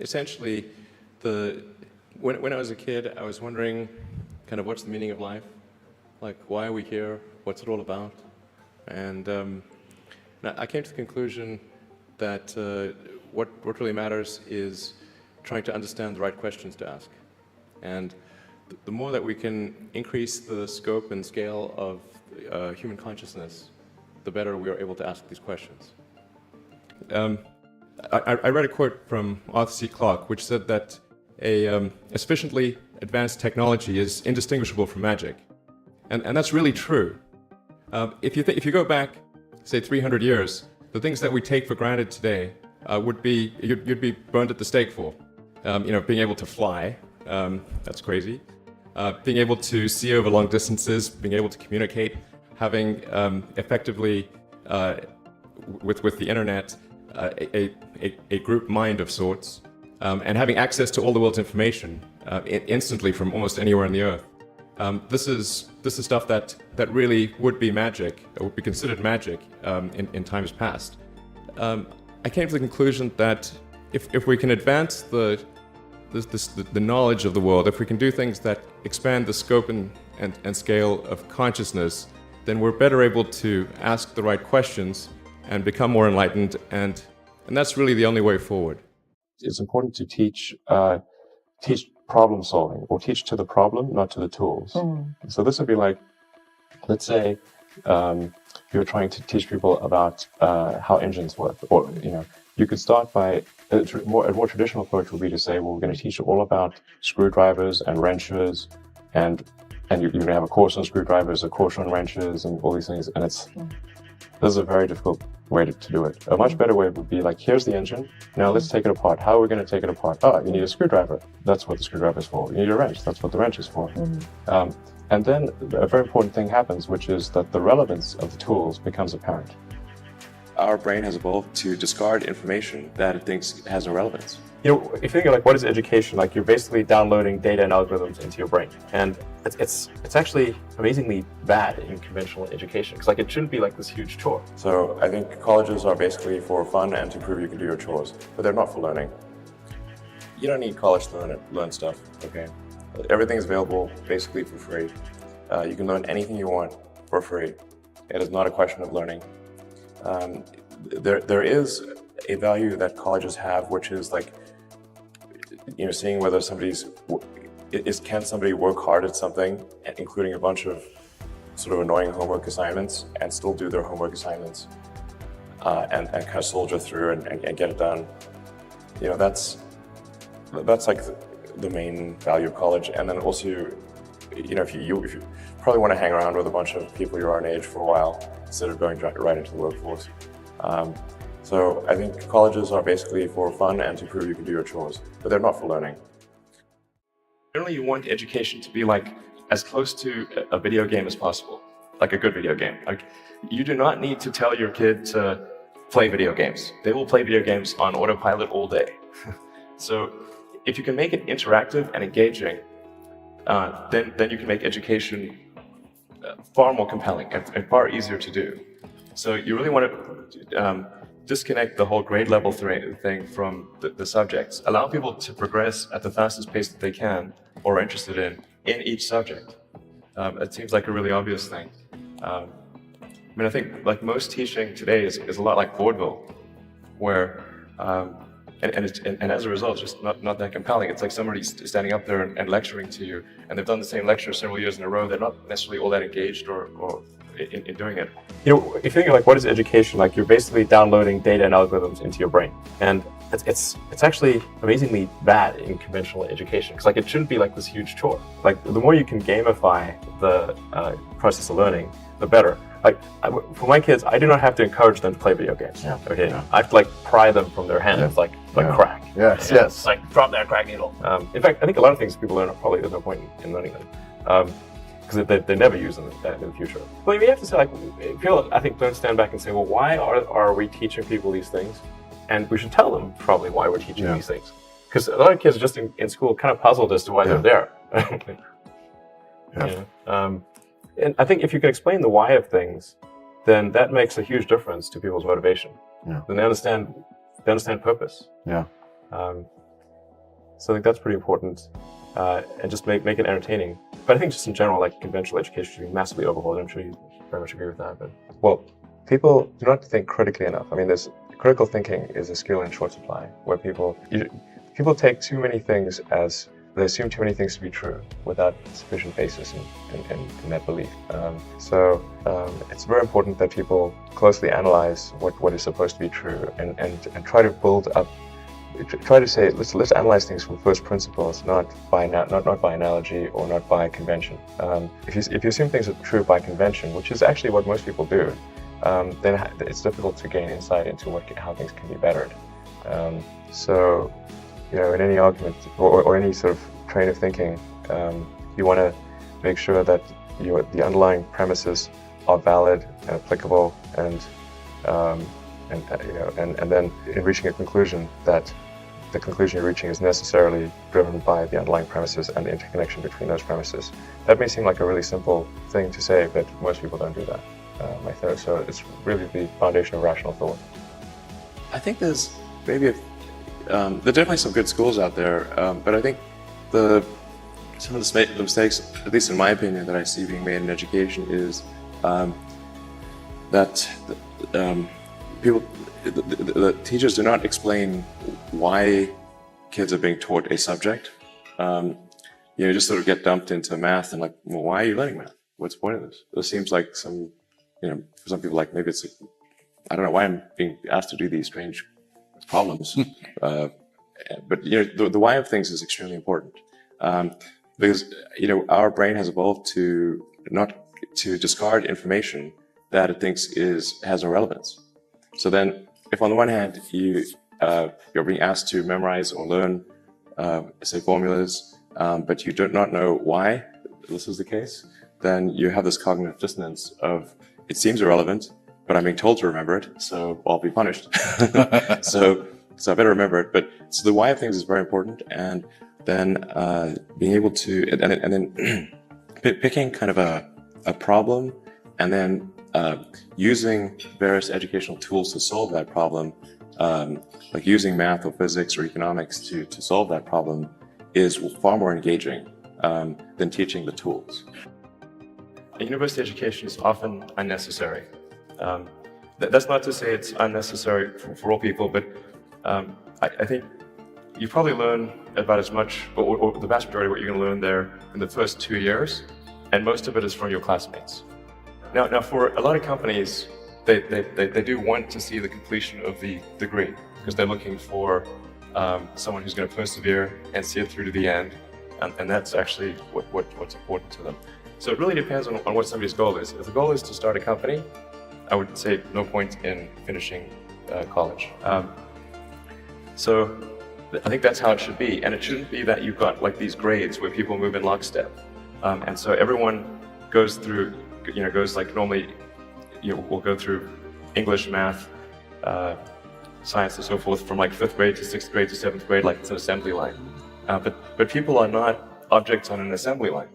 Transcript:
essentially, when I was a kid, I was wondering kind of what's the meaning of life? Like, why are we here? What's it all about? And I came to the conclusion that what really matters is trying to understand the right questions to ask. And the more that we can increase the scope and scale of human consciousness, the better we are able to ask these questions. I read a quote from Arthur C. Clarke, which said that a sufficiently advanced technology is indistinguishable from magic. And that's really true. If you go back, say, 300 years, the things that we take for granted today would be, you'd be burned at the stake for. Being able to fly, that's crazy. Being able to see over long distances, being able to communicate, having effectively, with the internet, a group mind of sorts, and having access to all the world's information instantly from almost anywhere on the earth. This is stuff that really would be magic, or would be considered magic in times past. I came to the conclusion that if we can advance the knowledge of the world, if we can do things that expand the scope and scale of consciousness, then we're better able to ask the right questions and become more enlightened, and that's really the only way forward. It's important to teach problem solving, or teach to the problem, not to the tools. So this would be like, let's say you're trying to teach people about how engines work, or you could start by a more traditional approach would be to say, well, we're going to teach you all about screwdrivers and wrenches, and you're going to have a course on screwdrivers, a course on wrenches, and all these things. And this is a very difficult way to do it. A much better way would be like, here's the engine, now let's take it apart. How are we going to take it apart? Oh, you need a screwdriver. That's what the screwdriver is for. You need a wrench. That's what the wrench is for. And then a very important thing happens, which is that the relevance of the tools becomes apparent. Our brain has evolved to discard information that it thinks has no relevance. If you think of like, what is education? Like, you're basically downloading data and algorithms into your brain, and it's actually amazingly bad in conventional education, because like, it shouldn't be like this huge chore. So I think colleges are basically for fun and to prove you can do your chores, but they're not for learning. You don't need college to learn stuff. Okay, everything is available basically for free. You can learn anything you want for free. It is not a question of learning. There is a value that colleges have, which is like, seeing whether can somebody work hard at something, including a bunch of sort of annoying homework assignments, and still do their homework assignments, and kind of soldier through and get it done. That's like the main value of college. And then also, if you probably want to hang around with a bunch of people your own age for a while instead of going right into the workforce. So I think colleges are basically for fun and to prove you can do your chores, but they're not for learning. Generally, you want education to be like as close to a video game as possible, like a good video game. Like, you do not need to tell your kid to play video games. They will play video games on autopilot all day. So if you can make it interactive and engaging, then you can make education far more compelling and far easier to do. So you really want to disconnect the whole grade level thing from the subjects. Allow people to progress at the fastest pace that they can or are interested in each subject. It seems like a really obvious thing. I think like most teaching today is a lot like vaudeville, where and as a result, it's just not that compelling. It's like somebody's standing up there and lecturing to you, and they've done the same lecture several years in a row. They're not necessarily all that engaged or in doing it. If you think of like, what is education? Like, you're basically downloading data and algorithms into your brain, and it's actually amazingly bad in conventional education, because like, it shouldn't be like this huge chore. Like, the more you can gamify the process of learning, the better. Like, for my kids, I do not have to encourage them to play video games. Yeah. Okay, yeah. I have to like pry them from their hands, like crack. Yes. Like, drop that crack needle. In fact, I think a lot of things people learn are probably, there's no point in learning them, because they never use them in the future. Well, you have to say, like, people, I think, don't stand back and say, well, why are we teaching people these things? And we should tell them probably why we're teaching these things, because a lot of kids are just in school kind of puzzled as to why they're there. And I think if you can explain the why of things, then that makes a huge difference to people's motivation. Yeah. Then they understand purpose. Yeah. So I think that's pretty important, and just make it entertaining. But I think just in general, like conventional education should be massively overhauled. I'm sure you very much agree with that. But well, people do not think critically enough. I mean, there's critical thinking is a skill in short supply, where people take too many things as they assume too many things to be true without sufficient basis in that belief. So it's very important that people closely analyze what is supposed to be true and try to build up. Try to say let's analyze things from first principles, not by analogy or not by convention. If you assume things are true by convention, which is actually what most people do, then it's difficult to gain insight into how things can be bettered. So, in any argument or any sort of train of thinking, you want to make sure that the underlying premises are valid and applicable, and then in reaching a conclusion, that the conclusion you're reaching is necessarily driven by the underlying premises and the interconnection between those premises. That may seem like a really simple thing to say, but most people don't do that. So it's really the foundation of rational thought. I think there's maybe there are definitely some good schools out there, but I think some of the mistakes, at least in my opinion, that I see being made in education is that the teachers do not explain why kids are being taught a subject. You just sort of get dumped into math and like, well, why are you learning math? What's the point of this? It seems like for some people, like maybe it's, I don't know why I'm being asked to do these strange problems. But the why of things is extremely important, because our brain has evolved to discard information that it thinks has no relevance. So then, if on the one hand you're being asked to memorize or learn, say formulas, but you do not know why this is the case, then you have this cognitive dissonance of it seems irrelevant, but I'm being told to remember it, so I'll be punished. So I better remember it. But so the why of things is very important, and then being able to and then picking kind of a problem, and then using various educational tools to solve that problem, like using math or physics or economics to solve that problem, is far more engaging than teaching the tools. University education is often unnecessary. That's not to say it's unnecessary for all people, but I think you probably learn about as much, or the vast majority of what you're going to learn there in the first 2 years, and most of it is from your classmates. Now for a lot of companies, they do want to see the completion of the degree, because they're looking for someone who's going to persevere and see it through to the end, and that's actually what's important to them. So it really depends on what somebody's goal is. If the goal is to start a company, I would say no point in finishing college. So I think that's how it should be, and it shouldn't be that you've got like these grades where people move in lockstep, and so everyone goes through, goes like normally, we'll go through English, math, science, and so forth from like 5th grade to 6th grade to 7th grade, like it's an assembly line. But people are not objects on an assembly line.